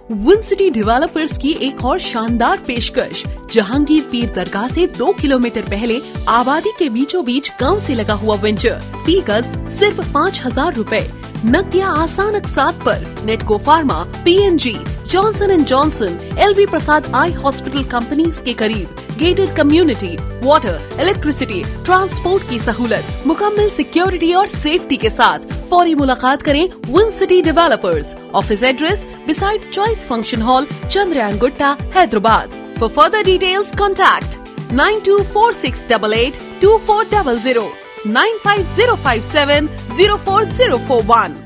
Win city developers की एक और शानदार पेशकश। जहांगीर पीर दरगाह से 2 किलोमीटर पहले आबादी के बीचों बीच गांव से लगा हुआ वेंचर। फी गज सिर्फ 5,000 रूपए। नकदिया आसान अकसात पर। Natco pharma, PNG, Johnson and Johnson, LV Prasad eye hospital companies के करीब। Gated community, water, electricity, transport की सहूलत, मुकम्मल सिक्योरिटी और सेफ्टी के साथ। फौरी मुलाकात करें win city developers. Office address beside choice function hall, Chandrayaan Gutta, Hyderabad. For further details contact 9246882400, 9505704041।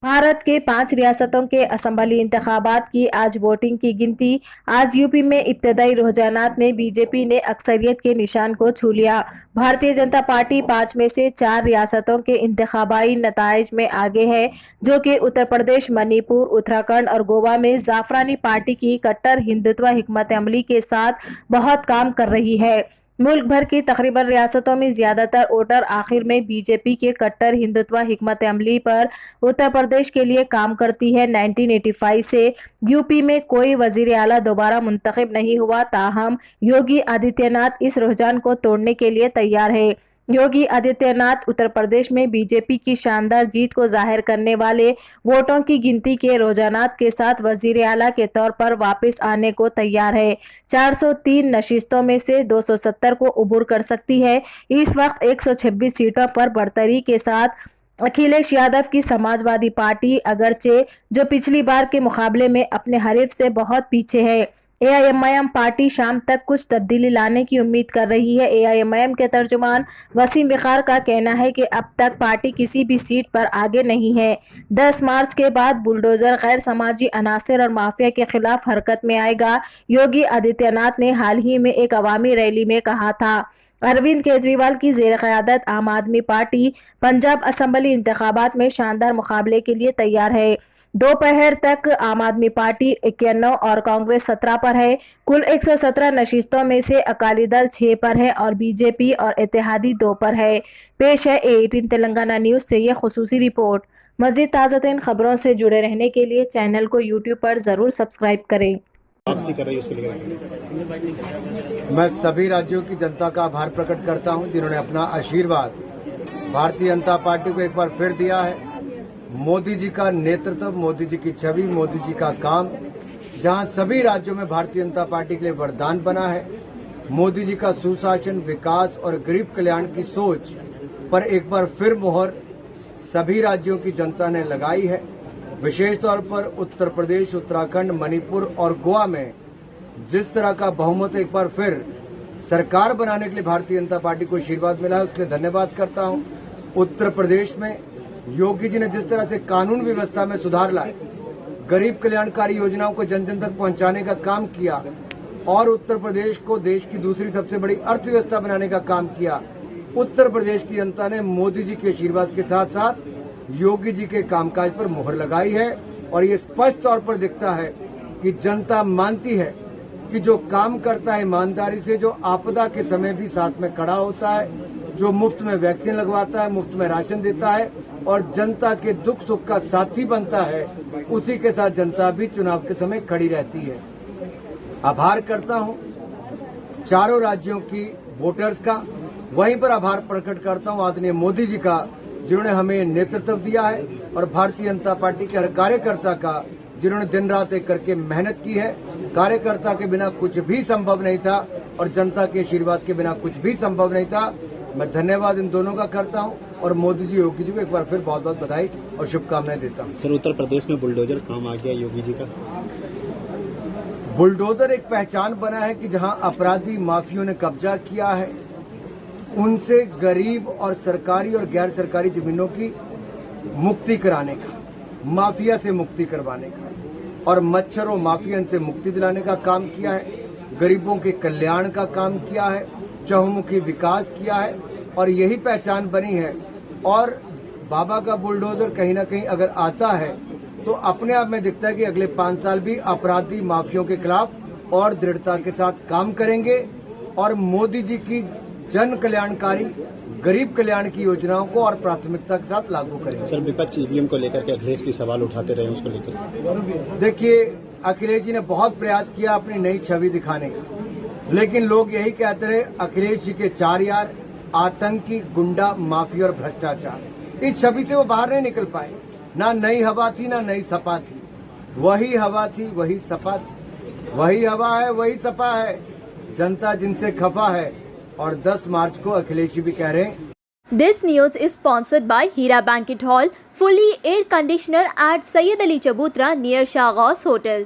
Bharat के 5 रियासतों के असेंबली इंतखाबात की आज वोटिंग की गिनती। आज यूपी में इब्तदाई रुझानात में बीजेपी ने अक्सरियत के निशान को छू लिया। भारतीय जनता पार्टी 5 में से 4 रियासतों के इंतखाबाई नताइज में आगे है, जो कि उत्तर प्रदेश, मणिपुर, उत्तराखंड और गोवा में जाफरानी पार्टी की कट्टर हिंदुत्व हिकमत अमली के साथ बहुत काम कर रही है। मुल्क भर की तकरीबन रियासतों में ज्यादातर वोटर आखिर में बीजेपी के कट्टर हिंदुत्व हिकमत अमली पर उत्तर प्रदेश के लिए काम करती है। 1985 से यूपी में कोई वजीर आला दोबारा मुंतखब नहीं हुआ, ताहम योगी आदित्यनाथ इस रुझान को तोड़ने के लिए तैयार है। योगी आदित्यनाथ उत्तर प्रदेश में बीजेपी की शानदार जीत को जाहिर करने वाले वोटों की गिनती के रुझानात के साथ वजीर आला के तौर पर वापस आने को तैयार है। 403 नशिस्तों में से 270 को उबूर कर सकती है। इस वक्त 126 सीटों पर बढ़तरी के साथ अखिलेश यादव की समाजवादी पार्टी अगरचे जो पिछली बार के मुकाबले में अपने हरीफ से बहुत पीछे है। AIMIM पार्टी शाम तक कुछ तब्दीली लाने की उम्मीद कर रही है। AIMIM के तर्जुमान वसीम विकार का कहना है कि अब तक पार्टी किसी भी सीट पर आगे नहीं है। 10 मार्च के बाद बुलडोजर गैर समाजी अनासर और माफिया के खिलाफ हरकत में आएगा। योगी आदित्यनाथ ने हाल ही में एक अवामी रैली में कहा था। अरविंद केजरीवाल की जेर क़यादत आम आदमी पार्टी पंजाब असेंबली इंतखाबात में शानदार मुकाबले के लिए तैयार है। दोपहर तक आम आदमी पार्टी 91 और कांग्रेस 17 पर है। कुल 117 नशिस्तों में से अकाली दल 6 पर है और बीजेपी और इत्तेहादी 2 पर है। पेश है A18 तेलंगाना न्यूज़ से यह खुसूसी रिपोर्ट। मज़ीद ताज़ा तरीन खबरों से जुड़े रहने के लिए चैनल को YouTube पर ज़रूर सब्सक्राइब करें। मैं सभी राज्यों की जनता का आभार प्रकट करता हूं, जिन्होंने अपना आशीर्वाद भारतीय जनता पार्टी को एक बार फिर दिया है। मोदी जी का नेतृत्व, मोदी जी की छवि, मोदी जी का काम, जहां सभी राज्यों में भारतीय जनता पार्टी के लिए वरदान बना है। मोदी जी का सुशासन, विकास और गरीब कल्याण की सोच पर एक बार फिर मोहर सभी राज्यों की जनता ने लगाई है। विशेष तौर पर उत्तर प्रदेश, उत्तराखंड, मणिपुर और गोवा में जिस तरह का बहुमत एक बार फिर सरकार बनाने के लिए भारतीय जनता पार्टी को आशीर्वाद मिला है, उसके लिए धन्यवाद करता हूं। उत्तर प्रदेश में योगी जी ने जिस तरह से कानून व्यवस्था में सुधार लाए, गरीब कल्याणकारी योजनाओं को जन जन तक पहुंचाने का काम किया और उत्तर प्रदेश को देश की दूसरी सबसे बड़ी अर्थव्यवस्था बनाने का काम किया। उत्तर प्रदेश की जनता ने मोदी जी के आशीर्वाद के साथ साथ योगी जी के कामकाज पर मोहर लगाई है और ये स्पष्ट तौर पर दिखता है कि जनता मानती है कि जो काम करता है ईमानदारी से, जो आपदा के समय भी साथ में खड़ा होता है, जो मुफ्त में वैक्सीन लगवाता है, मुफ्त में राशन देता है और जनता के दुख सुख का साथी बनता है, उसी के साथ जनता भी चुनाव के समय खड़ी रहती है। आभार करता हूं चारों राज्यों की वोटर्स का, वहीं पर आभार प्रकट करता हूं आदरणीय मोदी जी का, जिन्होंने हमें नेतृत्व दिया है, और भारतीय जनता पार्टी के हर कार्यकर्ता का, जिन्होंने दिन रात एक करके मेहनत की है। कार्यकर्ता के बिना कुछ भी संभव नहीं था और जनता के आशीर्वाद के बिना कुछ भी संभव नहीं था। मैं धन्यवाद इन दोनों का करता हूं और मोदी जी, योगी जी को एक बार फिर बहुत बहुत बधाई और शुभकामनाएं देता हूं। सर, उत्तर प्रदेश में बुलडोजर काम आ गया योगी जी का। बुलडोजर एक पहचान बना है कि जहां अपराधी माफियों ने कब्जा किया है, उनसे गरीब और सरकारी और गैर सरकारी जमीनों की मुक्ति कराने का, माफिया से मुक्ति करवाने का और मच्छरों माफियन से मुक्ति दिलाने का काम किया है। गरीबों के कल्याण का काम किया है, चहुमुखी विकास किया है और यही पहचान बनी है। और बाबा का बुलडोजर कहीं ना कहीं अगर आता है तो अपने आप में दिखता है कि अगले 5 साल भी अपराधी माफियों के खिलाफ और दृढ़ता के साथ काम करेंगे और मोदी जी की जन कल्याणकारी गरीब कल्याण की योजनाओं को और प्राथमिकता के साथ लागू करेंगे। सर विपक्ष ईवीएम को लेकर के अखिलेश भी सवाल उठाते रहे उसको लेकर। देखिए, अखिलेश जी ने बहुत प्रयास किया अपनी नई छवि दिखाने का, लेकिन लोग यही कहते रहे अखिलेश जी के 4 यार आतंकी, गुंडा, माफिया और भ्रष्टाचार। इस छवि से वो बाहर नहीं निकल पाए। ना नई हवा थी, ना नई सपा थी, वही हवा थी, वही सपा थी, वही हवा है, वही सपा है। जनता जिनसे खफा है और 10 मार्च को अखिलेश जी भी कह रहे हैं। This news is sponsored by Hira Banquet Hall, fully air conditioner at Sayyid Ali Chabutra near Shah Ghaus Hotel.